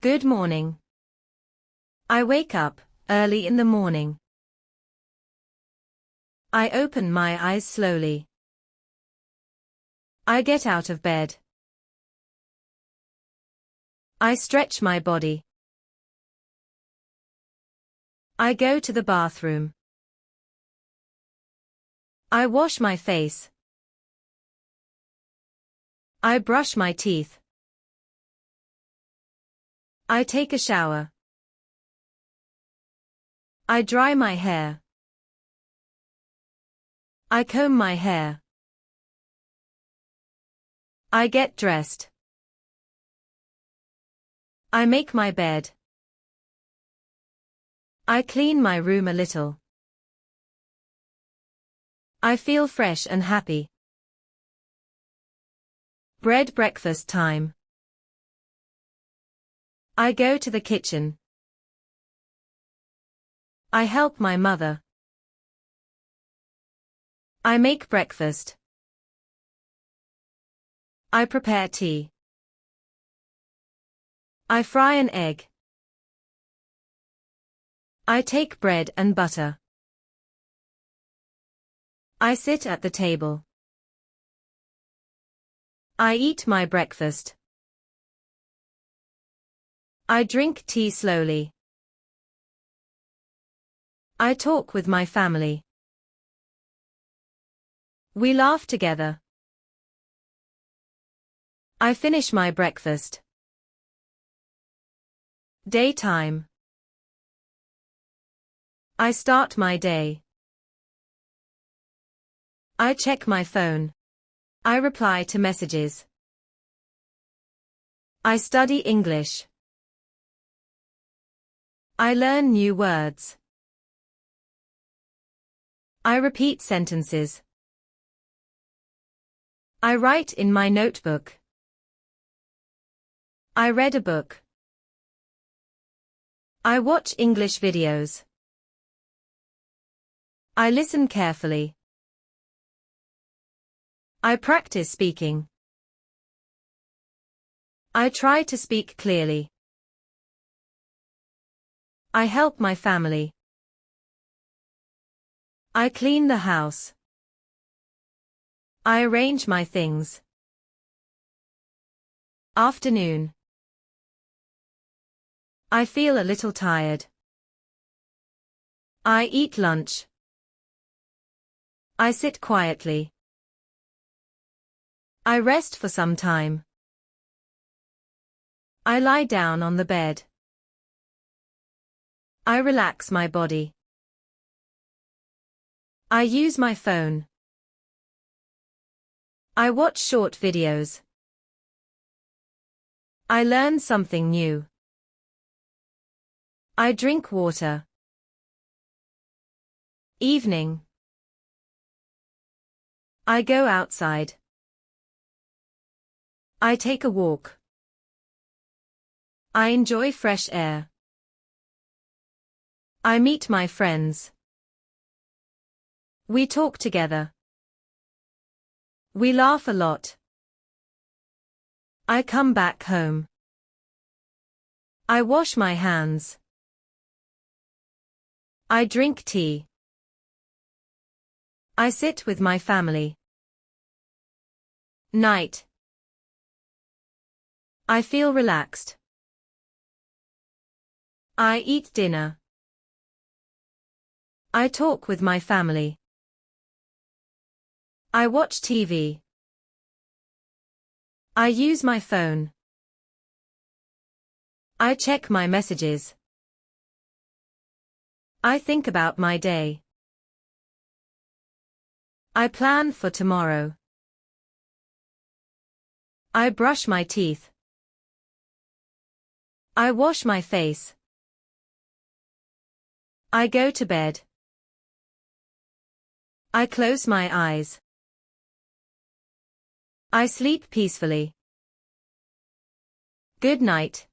Good morning. I wake up early in the morning. I open my eyes slowly. I get out of bed. I stretch my body. I go to the bathroom. I wash my face. I brush my teeth. I take a shower. I dry my hair. I comb my hair. I get dressed. I make my bed. I clean my room a little. I feel fresh and happy. Breakfast time. I go to the kitchen. I help my mother. I make breakfast. I prepare tea. I fry an egg. I take bread and butter. I sit at the table. I eat my breakfast. I drink tea slowly. I talk with my family. We laugh together. I finish my breakfast. Daytime. I start my day. I check my phone. I reply to messages. I study English. I learn new words. I repeat sentences. I write in my notebook. I read a book. I watch English videos. I listen carefully. I practice speaking. I try to speak clearly. I help my family. I clean the house. I arrange my things. Afternoon. I feel a little tired. I eat lunch. I sit quietly. I rest for some time. I lie down on the bed. I relax my body. I use my phone. I watch short videos. I learn something new. I drink water. Evening. I go outside. I take a walk. I enjoy fresh air. I meet my friends. We talk together. We laugh a lot. I come back home. I wash my hands. I drink tea. I sit with my family. Night. I feel relaxed. I eat dinner. I talk with my family. I watch TV. I use my phone. I check my messages. I think about my day. I plan for tomorrow. I brush my teeth. I wash my face. I go to bed. I close my eyes. I sleep peacefully. Good night.